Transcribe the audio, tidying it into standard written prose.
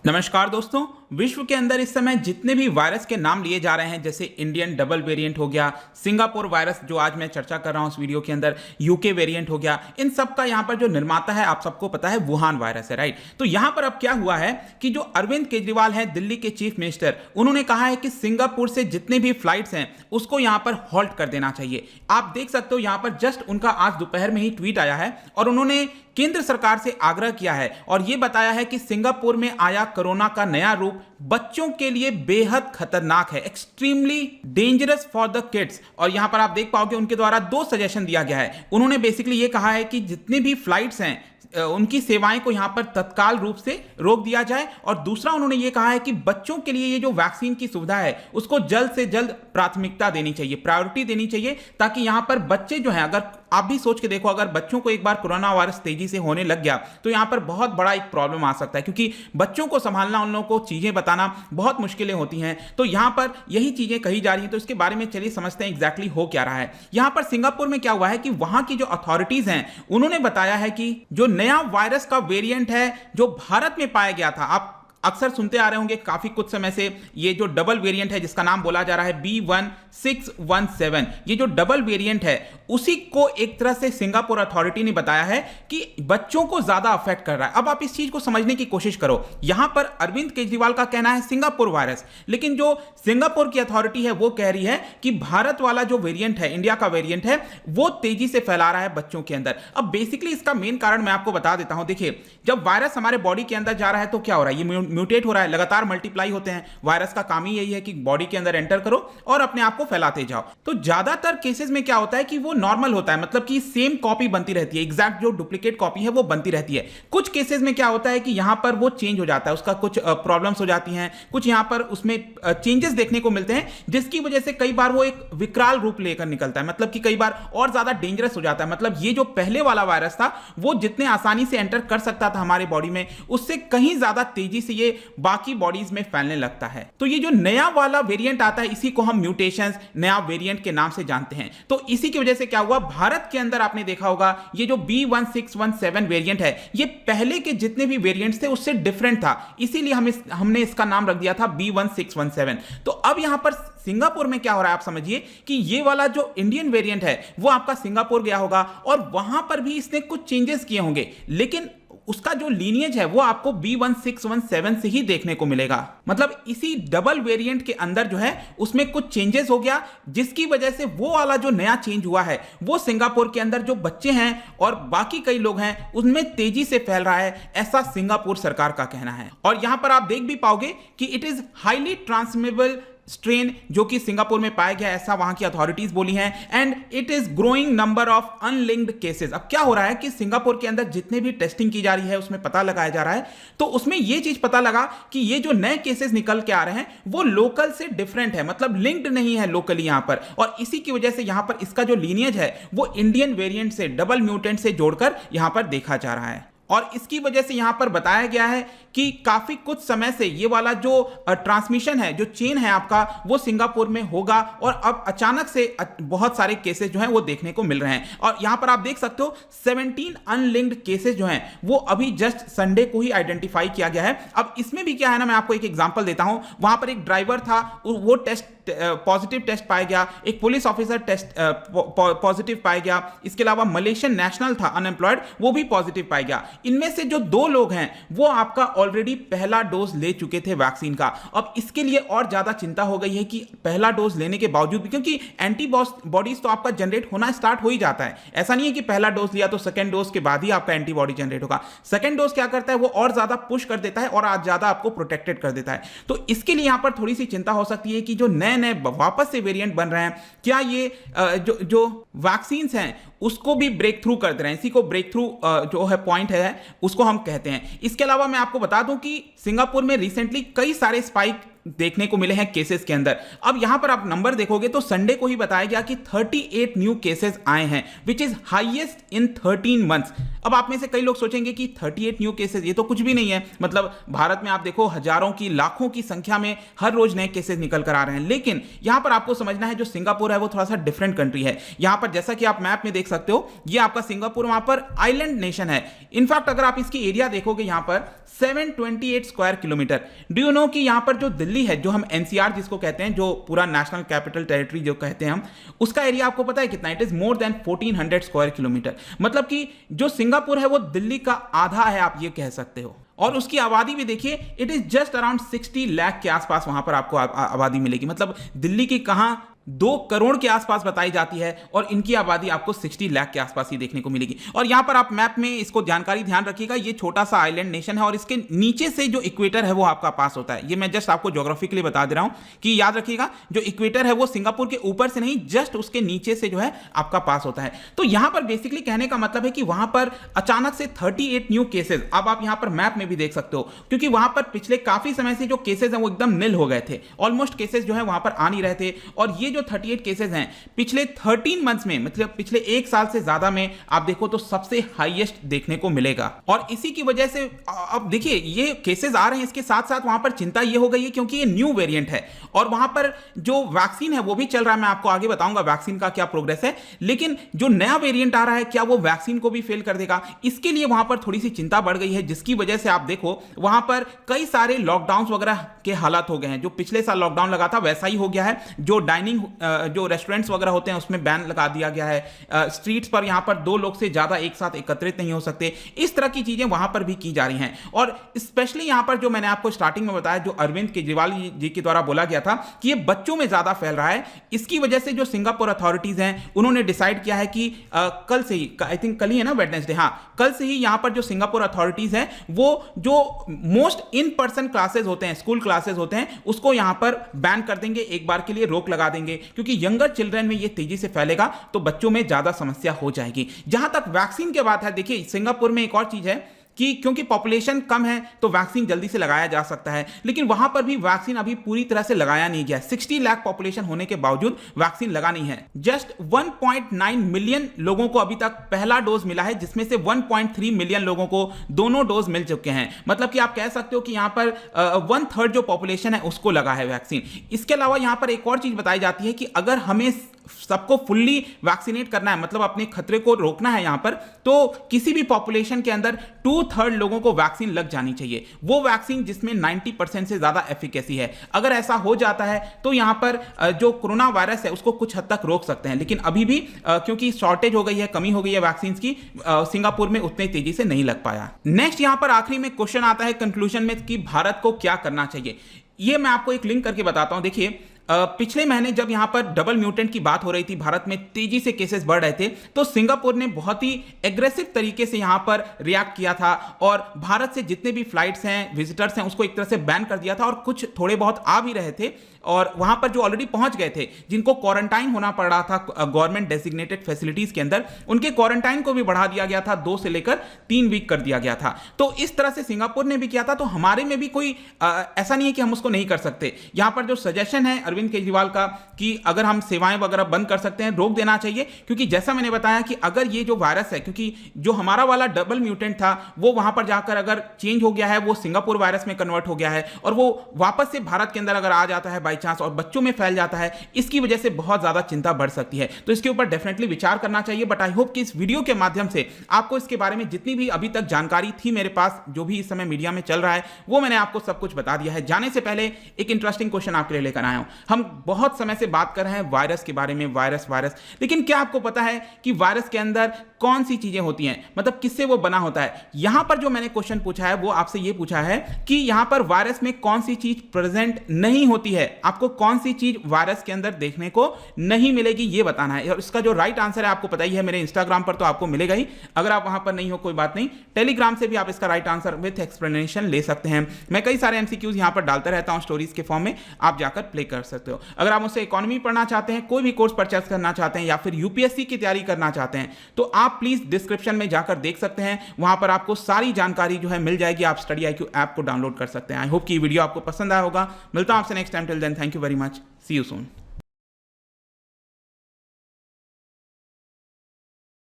नमस्कार दोस्तों। विश्व के अंदर इस समय जितने भी वायरस के नाम लिए जा रहे हैं, जैसे इंडियन डबल वेरिएंट हो गया, सिंगापुर वायरस जो आज मैं चर्चा कर रहा हूं इस वीडियो के अंदर, यूके वेरिएंट हो गया, इन सब का यहां पर जो निर्माता है आप सबको पता है वुहान वायरस है, राइट। तो यहां पर अब क्या हुआ है कि जो अरविंद केजरीवाल हैं दिल्ली के चीफ मिनिस्टर, उन्होंने कहा है कि सिंगापुर से जितने भी फ्लाइट्स हैं उसको यहां पर हॉल्ट कर देना चाहिए। आप देख सकते हो यहां पर जस्ट उनका आज दोपहर में ही ट्वीट आया है और उन्होंने केंद्र सरकार से आग्रह किया है और यह बताया है कि सिंगापुर में आया कोरोना का नया रूप बच्चों के लिए बेहद खतरनाक है, extremely dangerous for the kids. और यहां पर आप देख पाओगे उनके द्वारा दो सजेशन दिया गया है। उन्होंने बेसिकली यह कहा है कि जितने भी फ्लाइट्स हैं उनकी सेवाएं को यहां पर तत्काल रूप से रोक दिया जाए, और दूसरा उन्होंने यह कहा है कि बच्चों के लिए ये जो वैक्सीन की सुविधा है उसको जल्द से जल्द प्राथमिकता देनी चाहिए, प्रायोरिटी देनी चाहिए, ताकि यहां पर बच्चे जो हैं, अगर आप भी सोच के देखो, अगर बच्चों को एक बार कोरोना वायरस तेजी से होने लग गया तो यहां पर बहुत बड़ा एक प्रॉब्लम आ सकता है, क्योंकि बच्चों को संभालना, उन लोगों को चीजें बताना बहुत मुश्किलें होती हैं। तो यहां पर यही चीजें कही जा रही हैं। तो इसके बारे में चलिए समझते हैं एग्जैक्टली हो क्या रहा है। यहां पर सिंगापुर में क्या हुआ है कि वहां की जो अथॉरिटीज हैं उन्होंने बताया है कि जो नया वायरस का वेरिएंट है जो भारत में पाया गया था, आप अक्सर सुनते आ रहे होंगे काफी कुछ समय से, ये जो डबल वेरिएंट है जिसका नाम बोला जा रहा है B1617, ये जो डबल वेरिएंट है उसी को एक तरह से सिंगापुर अथॉरिटी ने बताया है कि बच्चों को ज्यादा अफेक्ट कर रहा है। अब आप इस चीज को समझने की कोशिश करो। यहां पर अरविंद केजरीवाल का कहना है सिंगापुर वायरस, लेकिन जो सिंगापुर की अथॉरिटी है वो कह रही है कि भारत वाला जो वेरिएंट है, इंडिया का वेरिएंट है, वो तेजी से फैला रहा है बच्चों के अंदर। अब बेसिकली इसका मेन कारण मैं आपको बता देता हूं। देखिए, जब वायरस हमारे बॉडी के अंदर जा रहा है तो क्या हो रहा है, ये म्यूटेट हो रहा है, लगातार मल्टीप्लाई होते हैं। वायरस का काम ही यही है कि बॉडी के अंदर एंटर करो और अपने आप को फैलाते जाओ। तो ज्यादातर केसेस में क्या होता है कि वो नॉर्मल होता है, मतलब कि सेम कॉपी बनती रहती है, एग्जैक्ट जो डुप्लीकेट कॉपी है वो बनती रहती है। कुछ केसेस में क्या होता है कि यहां पर वो चेंज हो जाता है, उसका कुछ प्रॉब्लम्स हो जाती हैं, कुछ यहां पर उसमें चेंजेस देखने को मिलते हैं, जिसकी वजह से कई बार वो एक विकराल रूप लेकर निकलता है, मतलब कि कई बार और ज्यादा डेंजरस हो जाता है। मतलब ये जो पहले वाला वायरस था वो जितने आसानी से एंटर कर सकता था हमारे बॉडी में, उससे कहीं ज्यादा तेजी से ये बाकी बॉडीज में फैलने लगता है। तो ये जो नया वाला वेरिएंट आता है इसी को हम म्यूटेशंस, नया वेरिएंट के नाम से जानते हैं। तो इसी की वजह से क्या हुआ, भारत के अंदर आपने देखा होगा ये जो B1617 वेरिएंट है ये पहले के जितने भी वेरिएंट्स थे उससे डिफरेंट था, इसीलिए हमने इसका नाम रख दिया था B1617। तो अब यहां पर सिंगापुर में क्या हो रहा है, आप समझिए कि ये वाला जो इंडियन वेरिएंट है वो आपका सिंगापुर गया होगा और वहां पर भी इसने कुछ चेंजेस किए होंगे, लेकिन उसका जो लीनियज है वो आपको B1617 से ही देखने को मिलेगा। मतलब इसी डबल वेरिएंट के अंदर जो है उसमें कुछ चेंजेस हो गया, जिसकी वजह से वो वाला जो नया चेंज हुआ है वो सिंगापुर के अंदर जो बच्चे हैं और बाकी कई लोग हैं उनमें तेजी से फैल रहा है, ऐसा सिंगापुर सरकार का कहना है। और यहां पर आप देख भी पाओगे कि it is highly transmittable strain जो कि सिंगापुर में पाया गया, ऐसा वहां की अथॉरिटीज बोली हैं, and it is growing number of unlinked cases. अब क्या हो रहा है कि सिंगापुर के अंदर जितने भी टेस्टिंग की जा रही है उसमें पता लगाया जा रहा है, तो उसमें यह चीज पता लगा कि ये जो नए केसेस निकल के आ रहे हैं वो लोकल से डिफरेंट है, मतलब लिंक्ड नहीं है लोकली यहां पर, और इसी की वजह से यहां पर इसका जो लीनियज है वो इंडियन वेरिएंट से, डबल म्यूटेंट से जोड़कर यहां पर देखा जा रहा है। और इसकी वजह से यहां पर बताया गया है कि काफी कुछ समय से ये वाला जो ट्रांसमिशन है, जो चेन है आपका, वो सिंगापुर में होगा, और अब अचानक से बहुत सारे केसेस जो हैं वो देखने को मिल रहे हैं। और यहां पर आप देख सकते हो 17 अनलिंक्ड केसेस जो हैं वो अभी जस्ट संडे को ही आइडेंटिफाई किया गया है। अब इसमें भी क्या है ना, मैं आपको एक एग्जांपल देता हूं। वहां पर एक ड्राइवर था, वो टेस्ट पॉजिटिव टेस्ट पाया गया, एक पुलिस ऑफिसर टेस्ट पॉजिटिव पाया गया, इसके अलावा मलेशियन नेशनल था अनएम्प्लॉयड, वो भी पॉजिटिव पाया गया। इनमें से जो 2 लोग हैं वो आपका ऑलरेडी पहला डोज ले चुके थे वैक्सीन का। अब इसके लिए और ज्यादा चिंता हो गई है कि पहला डोज लेने के बावजूद भी, क्योंकि एंटीबॉडीज तो आपका जनरेट होना स्टार्ट हो ही जाता है, ऐसा नहीं है कि पहला डोज लिया तो सेकंड डोज के बाद ही आपका एंटीबॉडी जनरेट होगा। सेकंड डोज क्या करता है, वो और ज्यादा पुश कर देता है और आज ज्यादा आपको प्रोटेक्टेड कर देता है। तो इसके लिए यहां पर थोड़ी सी चिंता हो सकती है कि जो नए नए वापस से वेरिएंट बन रहे हैं, क्या ये जो वैक्सीन हैं उसको भी ब्रेक थ्रू कर दे रहे हैं। इसी को ब्रेक थ्रू जो है पॉइंट है उसको हम कहते हैं। इसके अलावा मैं आपको बता दूं कि सिंगापुर में रिसेंटली कई सारे स्पाइक देखने को मिले हैं केसेस के अंदर। अब यहां पर आप नंबर देखोगे तो संडे को ही बताया गया कि 38 न्यू केसेस आए हैं, which is highest in 13 months. अब आप में से कई लोग सोचेंगे कि 38 न्यू केसेस ये तो कुछ भी नहीं है, मतलब भारत में आप देखो हजारों की लाखों की संख्या में हर रोज नए केसेस निकल कर आ रहे हैं। लेकिन यहां पर आपको समझना है जो सिंगापुर है वो थोड़ा सा डिफरेंट कंट्री है। यहां पर जैसा कि आप मैप में देख सकते हो, ये आपका सिंगापुर वहां पर आइलैंड नेशन है। इनफैक्ट अगर आप इसकी एरिया देखोगे यहां पर 728 square kilometre. Do you know कि यहां पर जो दिल्ली है, जो हम एनसीआर जिसको कहते हैं, जो पूरा नेशनल कैपिटल टेरिटरी जो कहते हैं हम, उसका एरिया आपको पता है कितना? It is more than 1400 square kilometre. मतलब कि जो सिंगापुर है वो दिल्ली का आधा है, आप ये कह सकते हो। और उसकी आबादी भी देखिए, it is just around 60 lakh के आसपास वहां पर आपको आबादी मिलेगी। मतलब दिल्ली की कहां 2 करोड़ के आसपास बताई जाती है और इनकी आबादी आपको 60 लाख के आसपास ही देखने को मिलेगी। और यहां पर आप मैप में इसको जानकारी ध्यान रखिएगा, ये छोटा सा आइलैंड नेशन है और इसके नीचे से जो इक्वेटर है वो आपका पास होता है। ये मैं जस्ट आपको ज्योग्राफिकली बता दे रहा हूं कि याद रखिएगा, जो इक्वेटर है वो सिंगापुर के ऊपर से नहीं, जस्ट उसके नीचे से जो है आपका पास होता है। तो यहां पर बेसिकली कहने का मतलब है कि वहां पर अचानक से 38 न्यू केसेस, अब आप यहां पर मैप में भी देख सकते हो, क्योंकि वहां पर पिछले काफी समय से जो केसेस हैं वो एकदम निल हो गए थे, ऑलमोस्ट केसेस जो है वहां पर आ नहीं रहे थे। और ये जो 38 केसेस हैं पिछले 13 मंथ्स में, मतलब पिछले 1 साल से ज्यादा में आप देखो तो सबसे हाईएस्ट देखने को मिलेगा। और इसी की वजह से अब देखिए ये केसेस आ रहे हैं, इसके साथ साथ वहां पर चिंता ये हो गई है क्योंकि ये न्यू वेरिएंट है और वहां पर जो वैक्सीन है वो भी चल रहा है। मैं आपको आगे बताऊंगा वैक्सीन का क्या प्रोग्रेस है, लेकिन जो नया वेरिएंट आ रहा है क्या वो वैक्सीन को भी फेल कर देगा, इसके लिए वहां पर थोड़ी सी चिंता बढ़ गई है। जिसकी वजह से आप देखो वहां पर कई सारे लॉकडाउन वगैरह के हालात हो गए हैं। जो पिछले साल लॉकडाउन लगा था वैसा ही हो गया है। जो डाइनिंग जो रेस्टोरेंट्स वगैरह होते हैं उसमें बैन लगा दिया गया है। स्ट्रीट्स पर यहां पर 2 लोग से ज्यादा एक साथ एकत्रित नहीं हो सकते। इस तरह की चीजें वहां पर भी की जा रही हैं। और स्पेशली यहां पर जो मैंने आपको स्टार्टिंग में बताया, जो अरविंद केजरीवाल जी के द्वारा बोला गया था कि ये बच्चों में ज्यादा फैल रहा है, इसकी वजह से जो सिंगापुर अथॉरिटीज हैं उन्होंने डिसाइड किया है कि कल से ही, आई थिंक कल ही है ना, वेडनेसडे, हाँ, कल से ही यहां पर जो सिंगापुर अथॉरिटीज हैं वो जो मोस्ट इन पर्सन क्लासेस होते हैं, स्कूल क्लासेस होते हैं, उसको यहां पर बैन कर देंगे, एक बार के लिए रोक लगा देंगे। क्योंकि यंगर चिल्ड्रन में ये तेजी से फैलेगा तो बच्चों में ज्यादा समस्या हो जाएगी। जहां तक वैक्सीन की बात है, देखिए सिंगापुर में एक और चीज है कि क्योंकि पॉपुलेशन कम है तो वैक्सीन जल्दी से लगाया जा सकता है, लेकिन वहां पर भी वैक्सीन अभी पूरी तरह से लगाया नहीं गया। 60 लाख पॉपुलेशन होने के बावजूद वैक्सीन लगा नहीं है। जस्ट 1.9 मिलियन लोगों को अभी तक पहला डोज मिला है, जिसमें से 1.3 मिलियन लोगों को दोनों डोज मिल चुके हैं। मतलब कि आप कह सकते हो कि यहां पर 1/3 जो पॉपुलेशन है उसको लगा है वैक्सीन। इसके अलावा यहां पर एक और चीज बताई जाती है कि अगर हमें सबको फुल्ली वैक्सीनेट करना है, मतलब अपने खतरे को रोकना है यहां पर, तो किसी भी पॉपुलेशन के अंदर 2/3 लोगों को वैक्सीन लग जानी चाहिए। वो वैक्सीन जिसमें 90% से ज्यादा एफिकेसी है। अगर ऐसा हो जाता है तो यहां पर जो कोरोना वायरस है उसको कुछ हद तक रोक सकते हैं। लेकिन अभी भी क्योंकि शॉर्टेज हो गई है, कमी हो गई है वैक्सीन की, सिंगापुर में उतनी तेजी से नहीं लग पाया। नेक्स्ट यहां पर आखिरी में क्वेश्चन आता है कंक्लूजन में कि भारत को क्या करना चाहिए। ये मैं आपको एक लिंक करके बताता हूं। देखिए पिछले महीने जब यहां पर डबल म्यूटेंट की बात हो रही थी, भारत में तेजी से केसेस बढ़ रहे थे, तो सिंगापुर ने बहुत ही एग्रेसिव तरीके से यहां पर रिएक्ट किया था और भारत से जितने भी फ्लाइट्स हैं, विजिटर्स हैं, उसको एक तरह से बैन कर दिया था। और कुछ थोड़े बहुत आ भी रहे थे और वहां पर जो ऑलरेडी पहुंच गए थे, जिनको क्वारंटाइन होना पड़ रहा था गवर्नमेंट डेजिग्नेटेड फैसिलिटीज के अंदर, उनके क्वारंटाइन को भी बढ़ा दिया गया था, 2 से लेकर 3 वीक कर दिया गया था। तो इस तरह से सिंगापुर ने भी किया था। तो हमारे में भी कोई ऐसा नहीं है कि हम उसको नहीं कर सकते। यहां पर जो सजेशन है अरविंद केजरीवाल का कि अगर हम सेवाएं वगैरह बंद कर सकते हैं, रोक देना चाहिए। क्योंकि जैसा मैंने बताया कि अगर ये जो वायरस है, क्योंकि जो हमारा वाला डबल म्यूटेंट था वो वहां पर जाकर अगर चेंज हो गया है, वो सिंगापुर वायरस में कन्वर्ट हो गया है और वो वापस से भारत के अंदर अगर आ जाता है बाई चांस और बच्चों में फैल जाता है, इसकी वजह से बहुत ज्यादा चिंता बढ़ सकती है। तो इसके ऊपर डेफिनेटली विचार करना चाहिए। बट आई होप कि इस वीडियो के माध्यम से आपको इसके बारे में जितनी भी अभी तक जानकारी थी मेरे पास, जो भी इस समय मीडिया में चल रहा है, वो मैंने आपको सब कुछ बता दिया है। जाने से पहले एक इंटरेस्टिंग क्वेश्चन आपके लिए लेकर आया हूं। हम बहुत समय से बात कर रहे हैं वायरस के बारे में, वायरस, लेकिन क्या आपको पता है कि वायरस के अंदर कौन सी चीजें होती हैं, मतलब किससे वो बना होता है? यहां पर जो मैंने क्वेश्चन पूछा है वो आपसे ये पूछा है कि यहां पर वायरस में कौन सी चीज प्रेजेंट नहीं होती है, आपको कौन सी चीज वायरस के अंदर देखने को नहीं मिलेगी, ये बताना है। और इसका जो राइट आंसर है आपको पता ही है, मेरे इंस्टाग्राम पर तो आपको मिलेगा ही। अगर आप वहां पर नहीं हो कोई बात नहीं, टेलीग्राम से भी आप इसका राइट आंसर विथ एक्सप्लेनेशन ले सकते हैं। मैं कई सारे एमसीक्यूज यहां पर डालता रहता हूं स्टोरीज के फॉर्म में, आप जाकर प्ले कर सकते हो। अगर आप मुझसे इकोनॉमी पढ़ना चाहते हैं, कोई भी कोर्स परचेस करना चाहते हैं या फिर यूपीएससी की तैयारी करना चाहते हैं तो आप प्लीज डिस्क्रिप्शन में जाकर देख सकते हैं, वहां पर आपको सारी जानकारी जो है मिल जाएगी। आप स्टडी IQ ऐप को डाउनलोड कर सकते हैं। आई होप कि वीडियो आपको पसंद आया होगा। मिलता हूं आपसे next time. Till then thank you very much, see you soon.